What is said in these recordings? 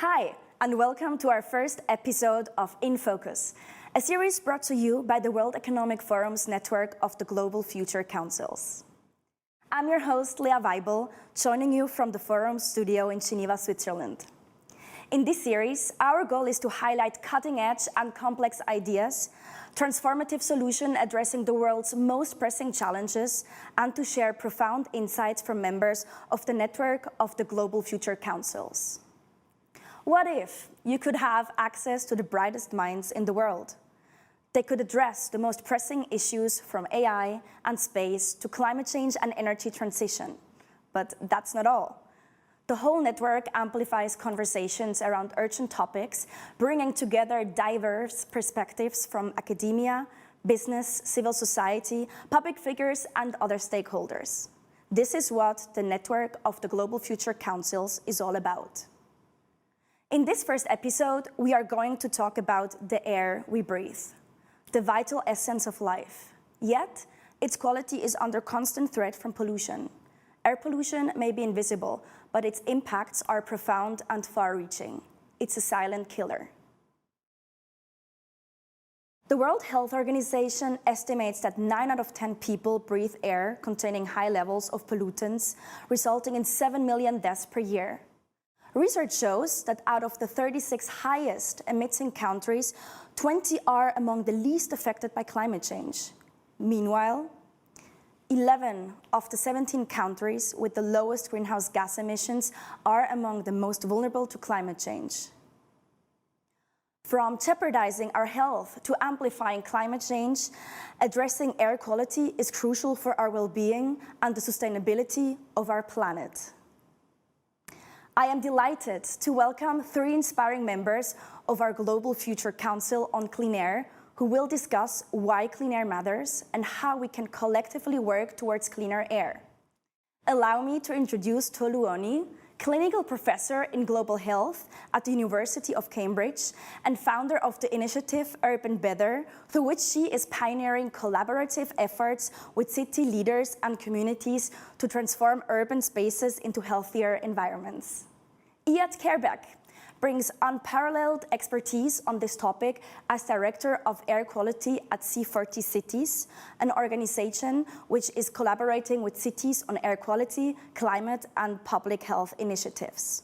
Hi, and welcome to our first episode of In Focus, a series brought to you by the World Economic Forum's network of the Global Future Councils. I'm your host, Leah Weibel, joining you from the Forum studio in Geneva, Switzerland. In this series, our goal is to highlight cutting-edge and complex ideas, transformative solutions addressing the world's most pressing challenges, and to share profound insights from members of the network of the Global Future Councils. What if you could have access to the brightest minds in the world? They could address the most pressing issues from AI and space to climate change and energy transition. But that's not all. The whole network amplifies conversations around urgent topics, bringing together diverse perspectives from academia, business, civil society, public figures, and other stakeholders. This is what the network of the Global Future Councils is all about. In this first episode, we are going to talk about the air we breathe, the vital essence of life. Yet, its quality is under constant threat from pollution. Air pollution may be invisible, but its impacts are profound and far-reaching. It's a silent killer. The World Health Organization estimates that 9 out of 10 people breathe air containing high levels of pollutants, resulting in 7 million deaths per year. Research shows that out of the 36 highest emitting countries, 20 are among the least affected by climate change. Meanwhile, 11 of the 17 countries with the lowest greenhouse gas emissions are among the most vulnerable to climate change. From jeopardizing our health to amplifying climate change, addressing air quality is crucial for our well-being and the sustainability of our planet. I am delighted to welcome 3 inspiring members of our Global Future Council on Clean Air, who will discuss why clean air matters and how we can collectively work towards cleaner air. Allow me to introduce Tolu Oni, clinical professor in global health at the University of Cambridge and founder of the initiative Urban Better, through which she is pioneering collaborative efforts with city leaders and communities to transform urban spaces into healthier environments. Iyad Kerbeck brings unparalleled expertise on this topic as Director of Air Quality at C40 Cities, an organization which is collaborating with cities on air quality, climate, and public health initiatives.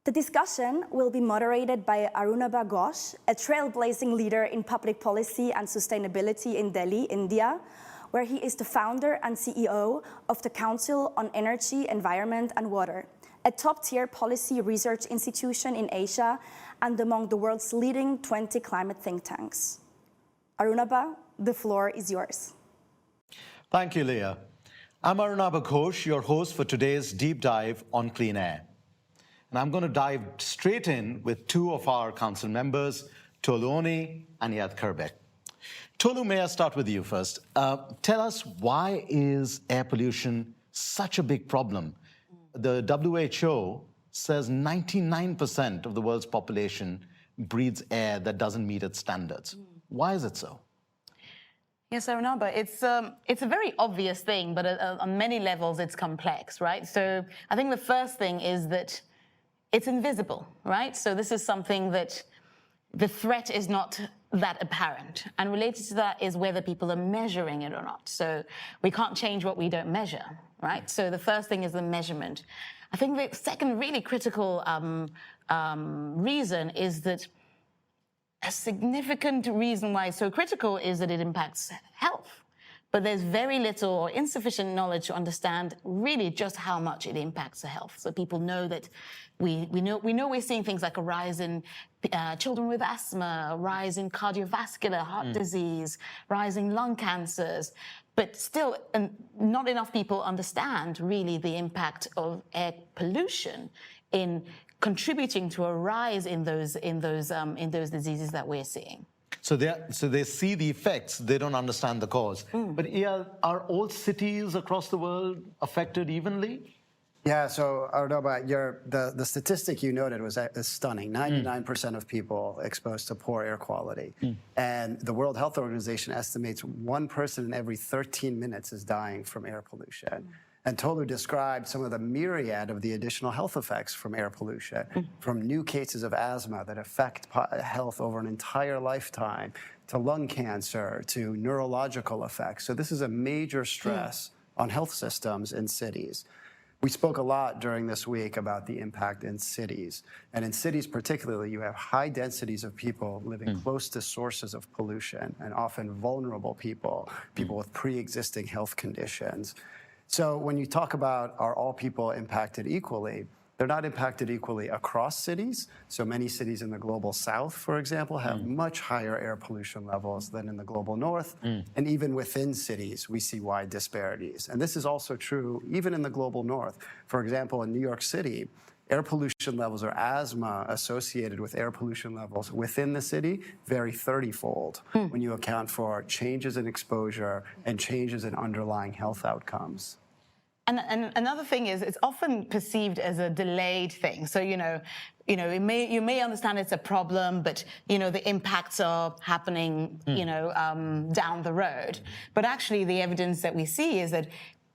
The discussion will be moderated by Arunabha Ghosh, a trailblazing leader in public policy and sustainability in Delhi, India, where he is the founder and CEO of the Council on Energy, Environment and Water, a top-tier policy research institution in Asia and among the world's leading 20 climate think tanks. Arunabha, the floor is yours. Thank you, Leah. I'm Arunabha Ghosh, your host for today's deep dive on clean air. And I'm going to dive straight in with 2 of our council members, Tolu Oni and Iyad Kerbeck. Tolu, may I start with you first? Tell us, why is air pollution such a big problem? The WHO says 99% of the world's population breathes air that doesn't meet its standards. Why is it so? Yes, Arunabha, it's a very obvious thing, but on many levels it's complex, right? So I think the first thing is that it's invisible, right? So this is something that the threat is not that apparent. And related to that is whether people are measuring it or not. So we can't change what we don't measure, right? So the first thing is the measurement. I think the second really critical reason is that a significant reason why it's so critical is that it impacts health. But there's very little or insufficient knowledge to understand really just how much it impacts the health. So people know that we know we're seeing things like a rise in children with asthma, a rise in cardiovascular heart disease, rising lung cancers, but still not enough people understand really the impact of air pollution in contributing to a rise in those diseases that we're seeing. So they see the effects, they don't understand the cause. But Iyad, are all cities across the world affected evenly? Yeah, so Arunabha, the statistic you noted is stunning. 99% of people exposed to poor air quality. And the World Health Organization estimates 1 person in every 13 minutes is dying from air pollution. And Tolu described some of the myriad of the additional health effects from air pollution, from new cases of asthma that affect health over an entire lifetime, to lung cancer, to neurological effects. So this is a major stress on health systems in cities. We spoke a lot during this week about the impact in cities. And in cities particularly, you have high densities of people living close to sources of pollution, and often vulnerable people, people with pre-existing health conditions. So when you talk about are all people impacted equally, they're not impacted equally across cities. So many cities in the global south, for example, have much higher air pollution levels than in the global north. And even within cities, we see wide disparities. And this is also true even in the global north. For example, in New York City, air pollution levels or asthma associated with air pollution levels within the city vary 30-fold when you account for changes in exposure and changes in underlying health outcomes. And another thing is, it's often perceived as a delayed thing. So, you may understand it's a problem, but, the impacts are happening, down the road. But actually, the evidence that we see is that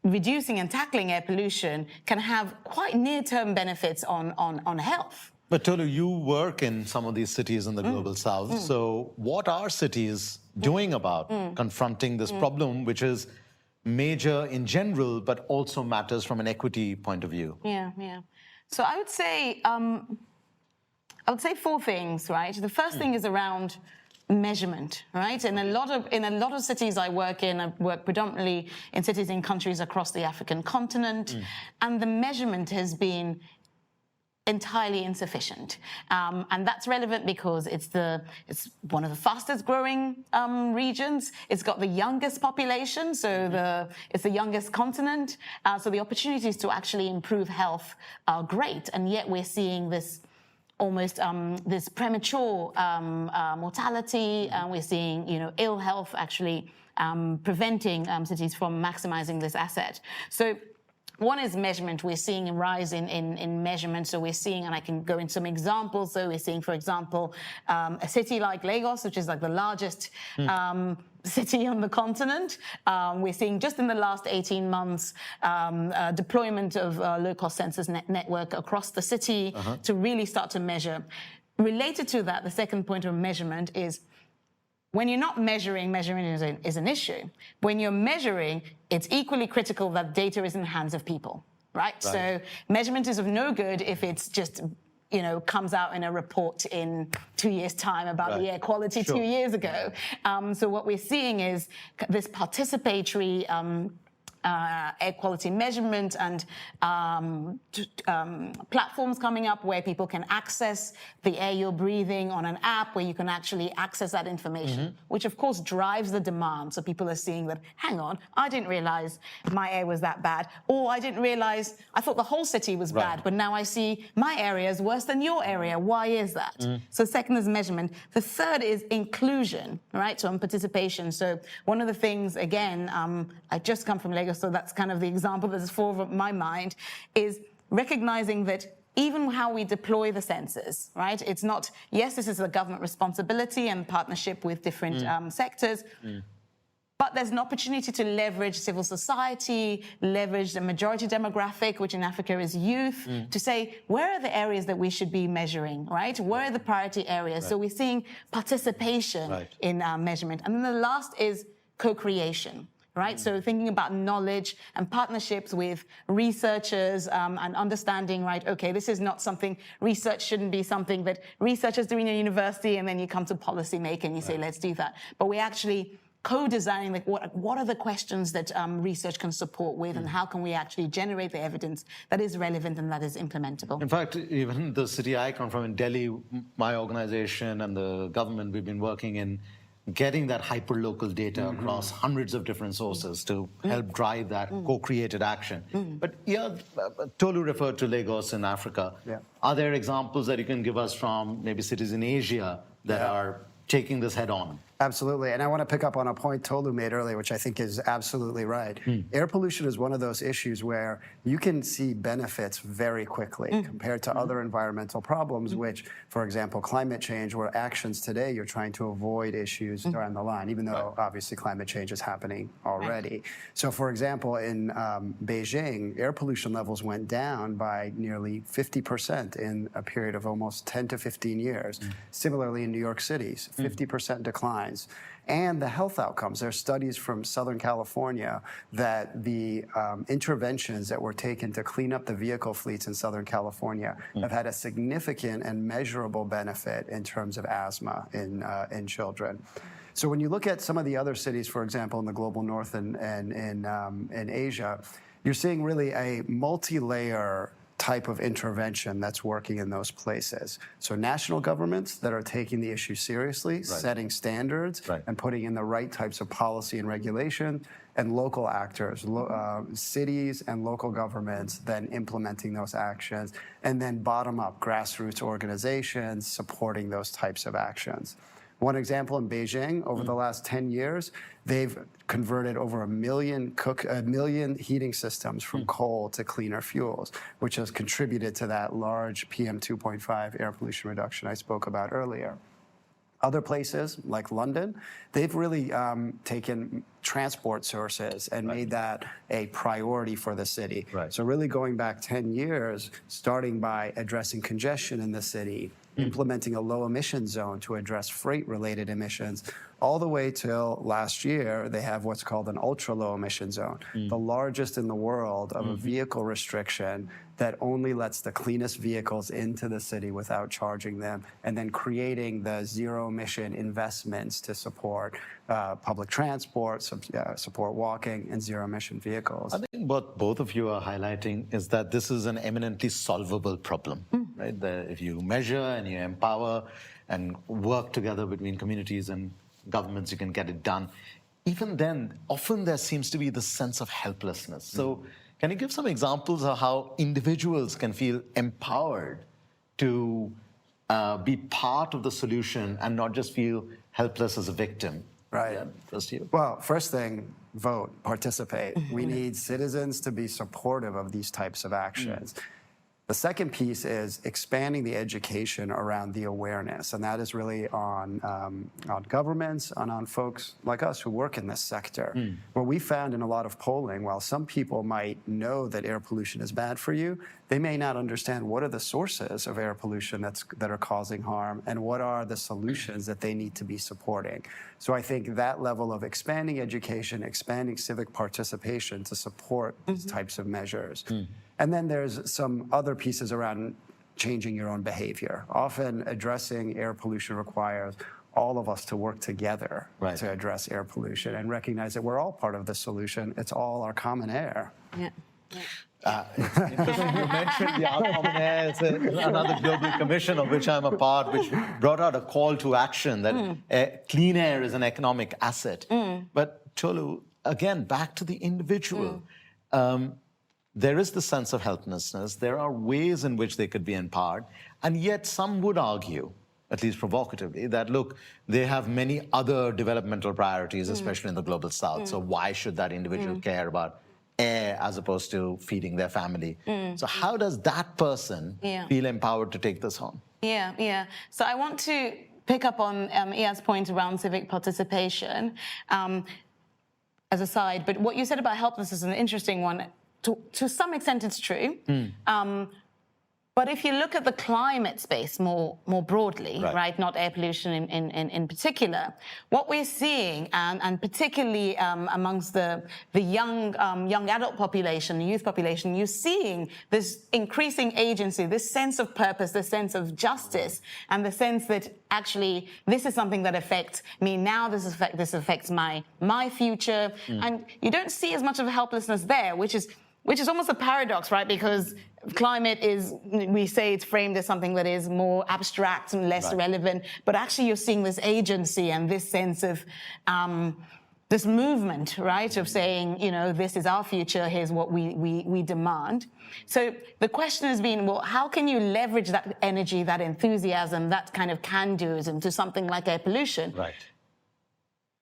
reducing and tackling air pollution can have quite near-term benefits on health. But Tolu, you work in some of these cities in the global south. So what are cities doing about confronting this problem, which is major in general, but also matters from an equity point of view? Yeah. So I would say four things, right? The first thing is around measurement, right? In a lot of cities I work predominantly in cities in countries across the African continent, and the measurement has been entirely insufficient, and that's relevant because it's one of the fastest growing regions. It's got the youngest population, so it's the youngest continent. So the opportunities to actually improve health are great, and yet we're seeing this almost this premature mortality. We're seeing ill health actually preventing cities from maximizing this asset. So one is measurement. We're seeing a rise in measurement. So we're seeing, and I can go into some examples. So we're seeing, for example, a city like Lagos, which is like the largest city on the continent. We're seeing just in the last 18 months deployment of low-cost census network across the city to really start to measure. Related to that, the second point of measurement is when you're not measuring is an issue. When you're measuring, it's equally critical that data is in the hands of people, right? So measurement is of no good if it's just, comes out in a report in 2 years' time about the air quality 2 years ago. So what we're seeing is this participatory air quality measurement and platforms coming up where people can access the air you're breathing on an app, where you can actually access that information, which of course drives the demand. So people are seeing that, hang on, I didn't realize my air was that bad, or I didn't realize, I thought the whole city was bad, but now I see my area is worse than your area. Why is that? So second is measurement. The third is inclusion, right? So on participation. So one of the things, again, I just come from Lagos, so that's kind of the example that's forward of my mind, is recognizing that even how we deploy the census, right? It's not, yes, this is a government responsibility and partnership with different sectors, but there's an opportunity to leverage civil society, leverage the majority demographic, which in Africa is youth, to say, where are the areas that we should be measuring, right? Where are the priority areas? So we're seeing participation in measurement. And then the last is co-creation. Right? So thinking about knowledge and partnerships with researchers and understanding, right, okay, this is not something, research shouldn't be something that researchers do in a university and then you come to policy making and you say, let's do that. But we're actually co-designing, like what are the questions that research can support with and how can we actually generate the evidence that is relevant and that is implementable. In fact, even the city I come from in Delhi, my organization and the government, we've been working in getting that hyper-local data across hundreds of different sources to help drive that co-created action. But Tolu referred to Lagos in Africa. Are there examples that you can give us from maybe cities in Asia that are taking this head on? Absolutely. And I want to pick up on a point Tolu made earlier, which I think is absolutely right. Air pollution is one of those issues where you can see benefits very quickly compared to other environmental problems, which, for example, climate change, where actions today you're trying to avoid issues down the line, even though obviously climate change is happening already. So, for example, in Beijing, air pollution levels went down by nearly 50% in a period of almost 10 to 15 years. Similarly, in New York City, 50% decline. And the health outcomes. There are studies from Southern California that the interventions that were taken to clean up the vehicle fleets in Southern California have had a significant and measurable benefit in terms of asthma in children. So when you look at some of the other cities, for example, in the global north and in Asia, you're seeing really a multi-layer type of intervention that's working in those places. So national governments that are taking the issue seriously, setting standards, and putting in the right types of policy and regulation, and local actors, cities and local governments then implementing those actions, and then bottom-up grassroots organizations supporting those types of actions. One example in Beijing, over the last 10 years, they've converted over a million heating systems from coal to cleaner fuels, which has contributed to that large PM 2.5 air pollution reduction I spoke about earlier. Other places, like London, they've really taken transport sources and made that a priority for the city. So really going back 10 years, starting by addressing congestion in the city, implementing a low emission zone to address freight-related emissions, all the way till last year, they have what's called an ultra-low emission zone, the largest in the world of a vehicle restriction that only lets the cleanest vehicles into the city without charging them, and then creating the zero-emission investments to support public transport, support walking, and zero-emission vehicles. I think what both of you are highlighting is that this is an eminently solvable problem, right? That if you measure and you empower and work together between communities and governments, you can get it done. Even then, often there seems to be this sense of helplessness. So can you give some examples of how individuals can feel empowered to be part of the solution and not just feel helpless as a victim? Right. Yeah, first you. Well, first thing, vote, participate. We need citizens to be supportive of these types of actions. The second piece is expanding the education around the awareness, and that is really on governments and on folks like us who work in this sector. What we found in a lot of polling, while some people might know that air pollution is bad for you, they may not understand what are the sources of air pollution that are causing harm and what are the solutions that they need to be supporting. So I think that level of expanding education, expanding civic participation to support these types of measures. And then there's some other pieces around changing your own behavior. Often addressing air pollution requires all of us to work together to address air pollution and recognize that we're all part of the solution. It's all our common air. It's interesting you mentioned the Common Air. It's another global commission of which I'm a part, which brought out a call to action that clean air is an economic asset. But Tolu, again, back to the individual. There is the sense of helplessness. There are ways in which they could be empowered. And yet some would argue, at least provocatively, that, look, they have many other developmental priorities, especially in the global south. So why should that individual care about air as opposed to feeding their family? So how does that person feel empowered to take this on? So I want to pick up on Iyad's point around civic participation as a side. But what you said about helplessness is an interesting one. To some extent, it's true. But if you look at the climate space more broadly, right, not air pollution in particular, what we're seeing, and particularly amongst the young adult population, the youth population, you're seeing this increasing agency, this sense of purpose, this sense of justice, and the sense that actually this is something that affects me now, this affects my future. And you don't see as much of a helplessness there, which is almost a paradox, right? Because climate is, we say it's framed as something that is more abstract and less relevant, but actually you're seeing this agency and this sense of this movement, right? Of saying, you know, this is our future, here's what we demand. So the question has been, well, how can you leverage that energy, that enthusiasm, that kind of can-doism to something like air pollution?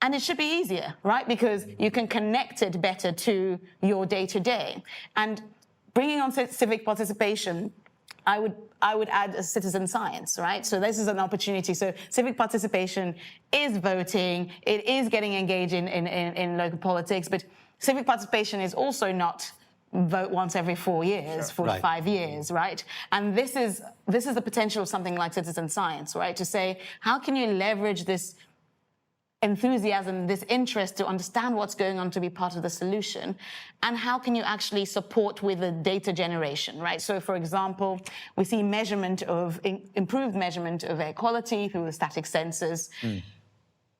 And it should be easier, right? Because you can connect it better to your day-to-day. And bringing on civic participation, I would add a citizen science, right? So this is an opportunity. So civic participation is voting, it is getting engaged in local politics, but civic participation is also not vote once every 4 years, 5 years, right? And this is the potential of something like citizen science, right? To say, how can you leverage this enthusiasm, this interest to understand what's going on to be part of the solution, and how can you actually support with the data generation, right? So, for example, we see improved measurement of air quality through the static sensors.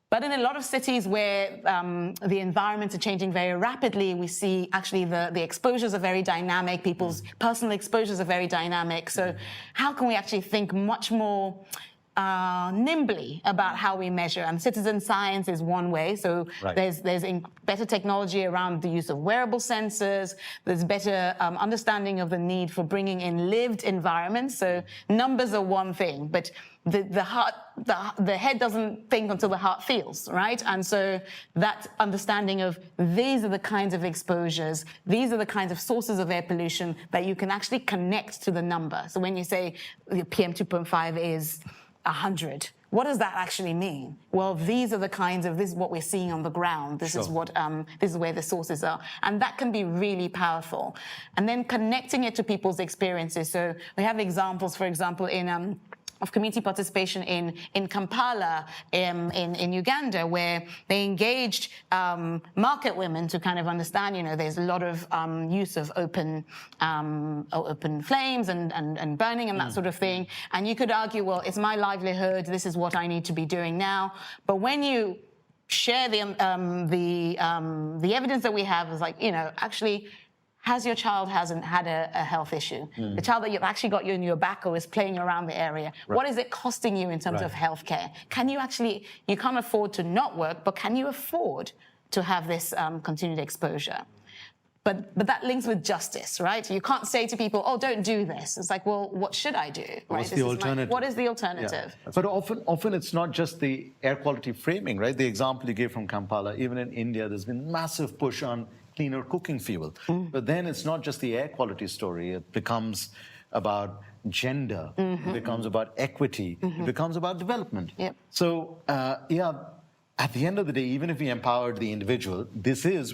But in a lot of cities where the environments are changing very rapidly, we see actually the exposures are very dynamic, people's personal exposures are very dynamic. So how can we actually think much more nimbly about how we measure? And citizen science is one way. So there's better technology around the use of wearable sensors. There's better understanding of the need for bringing in lived environments. So numbers are one thing, but the head doesn't think until the heart feels, right? And so that understanding of these are the kinds of exposures, these are the kinds of sources of air pollution that you can actually connect to the number. So when you say the PM 2.5 is 100, what does that actually mean? Well, these are the kinds of, this is what we're seeing on the ground. This is what, this is where the sources are. And that can be really powerful. And then connecting it to people's experiences. So we have examples, for example, of community participation in Kampala, in Uganda, where they engaged market women to kind of understand, there's a lot of use of open flames and burning and that sort of thing. And you could argue, well, it's my livelihood, this is what I need to be doing now. But when you share the evidence that we have is like, actually, has your child hasn't had a health issue? The child that you've actually got in your back or is playing around the area, what is it costing you in terms of healthcare? Can you actually, you can't afford to not work, but can you afford to have this continued exposure? But that links with justice, right? You can't say to people, oh, don't do this. It's like, well, what should I do? What's the alternative? What is the alternative? Yeah. But often it's not just the air quality framing, right? The example you gave from Kampala, even in India, there's been massive push on cleaner cooking fuel. But then it's not just the air quality story. It becomes about gender. It becomes about equity. It becomes about development. So, at the end of the day, even if we empowered the individual,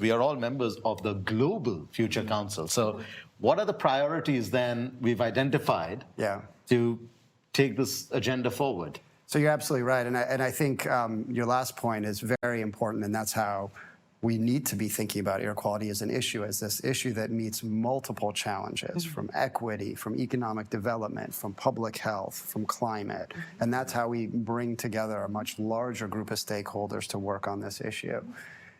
we are all members of the Global Future Council. So what are the priorities then we've identified to take this agenda forward? So you're absolutely right. And I think your last point is very important, and that's how we need to be thinking about air quality as an issue, as this issue that meets multiple challenges from equity, from economic development, from public health, from climate. And that's how we bring together a much larger group of stakeholders to work on this issue.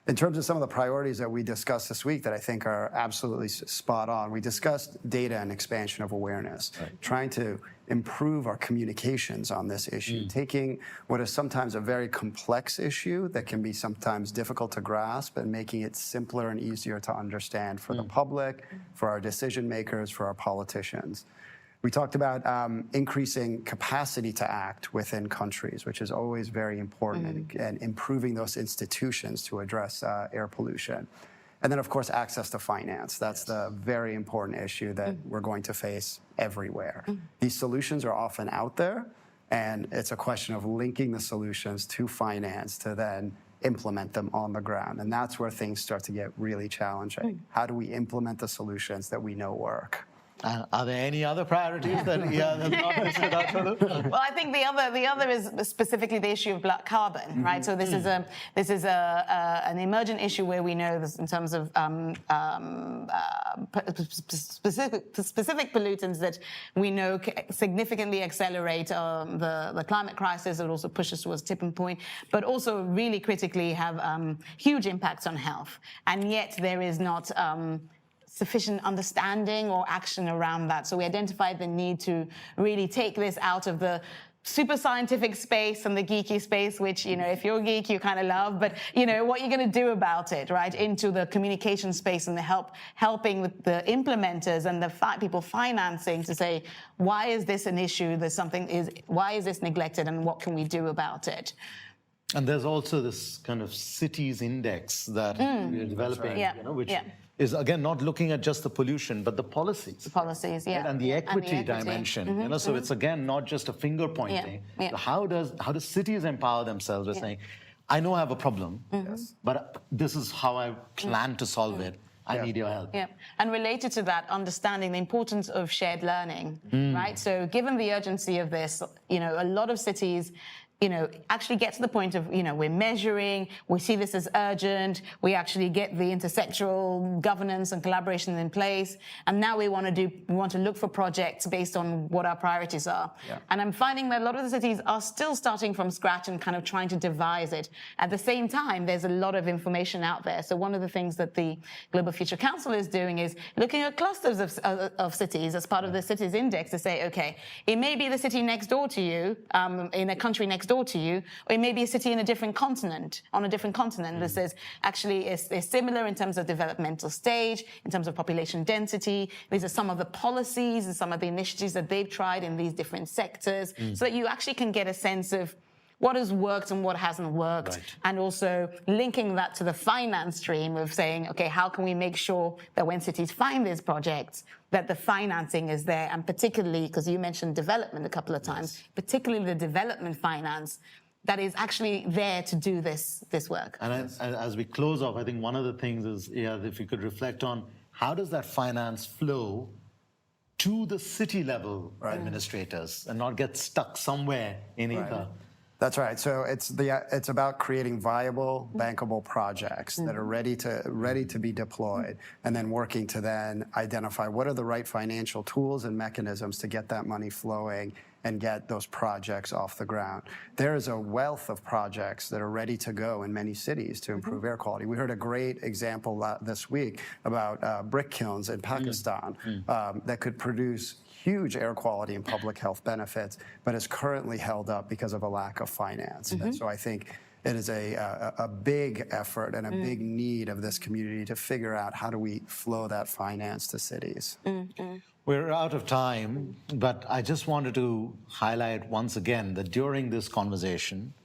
In terms of some of the priorities that we discussed this week that I think are absolutely spot on, we discussed data and expansion of awareness, trying to improve our communications on this issue, taking what is sometimes a very complex issue that can be sometimes difficult to grasp and making it simpler and easier to understand for the public, for our decision makers, for our politicians. We talked about increasing capacity to act within countries, which is always very important, and improving those institutions to address air pollution. And then, of course, access to finance. That's the very important issue that we're going to face everywhere. These solutions are often out there, and it's a question of linking the solutions to finance to then implement them on the ground. And that's where things start to get really challenging. How do we implement the solutions that we know work? Are there any other priorities that Well, I think the other is specifically the issue of black carbon, right? So this is an emergent issue where we know this in terms of specific pollutants that we know significantly accelerate the climate crisis. It also pushes towards tipping point, but also really critically have huge impacts on health. And yet there is not sufficient understanding or action around that. So we identified the need to really take this out of the super scientific space and the geeky space, which, if you're a geek, you kind of love, but, what you're going to do about it, right, into the communication space and the helping with the implementers and the people financing to say, why is this an issue? Why is this neglected and what can we do about it? And there's also this kind of cities index that we're developing, Yeah, which yeah. is, again, not looking at just the pollution, but the policies. Policies, yeah. Right? And the equity dimension, so it's, again, not just a finger pointing. Yeah. So how do cities empower themselves by saying, I know I have a problem, but this is how I plan to solve it. I need your help. Yeah, and related to that, understanding the importance of shared learning, right? So given the urgency of this, a lot of cities, actually get to the point of, we're measuring, we see this as urgent, we actually get the intersectoral governance and collaboration in place, and now we want to look for projects based on what our priorities are. Yeah. And I'm finding that a lot of the cities are still starting from scratch and kind of trying to devise it. At the same time, there's a lot of information out there. So one of the things that the Global Future Council is doing is looking at clusters of cities as part of the cities index to say, okay, it may be the city next door to you, in a country next door to you, or it may be a city in a different continent, that says actually is similar in terms of developmental stage, in terms of population density. These are some of the policies and some of the initiatives that they've tried in these different sectors, so that you actually can get a sense of what has worked and what hasn't worked, and also linking that to the finance stream of saying, okay, how can we make sure that when cities find these projects, that the financing is there, and particularly, because you mentioned development a couple of times, particularly the development finance that is actually there to do this work. And as we close off, I think one of the things is, if you could reflect on how does that finance flow to the city level administrators and not get stuck somewhere in either. That's right. So it's about creating viable, bankable projects that are ready to be deployed, and then working to then identify what are the right financial tools and mechanisms to get that money flowing and get those projects off the ground. There is a wealth of projects that are ready to go in many cities to improve air quality. We heard a great example this week about brick kilns in Pakistan that could produce huge air quality and public health benefits, but is currently held up because of a lack of finance. And so I think it is a big effort and a big need of this community to figure out how do we flow that finance to cities. We're out of time, but I just wanted to highlight once again that during this conversation,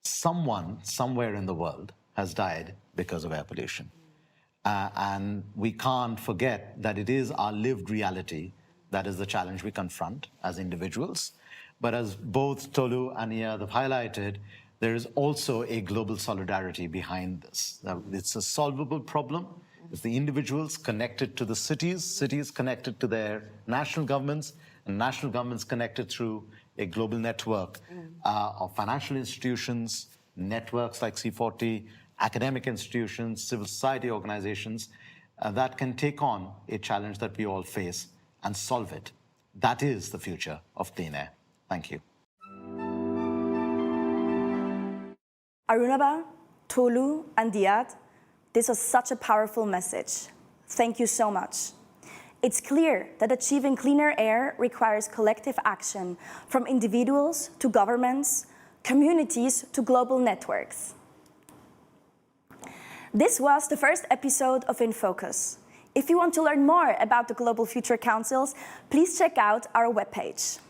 someone somewhere in the world has died because of air pollution. And we can't forget that it is our lived reality that is the challenge we confront as individuals. But as both Tolu and Iyad have highlighted, there is also a global solidarity behind this. It's a solvable problem. It's the individuals connected to the cities, cities connected to their national governments, and national governments connected through a global network of financial institutions, networks like C40, academic institutions, civil society organizations that can take on a challenge that we all face and solve it. That is the future of clean air. Thank you. Arunabha, Tolu, and Iyad, this was such a powerful message. Thank you so much. It's clear that achieving cleaner air requires collective action, from individuals to governments, communities to global networks. This was the first episode of In Focus. If you want to learn more about the Global Future Councils, please check out our webpage.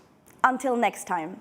Until next time.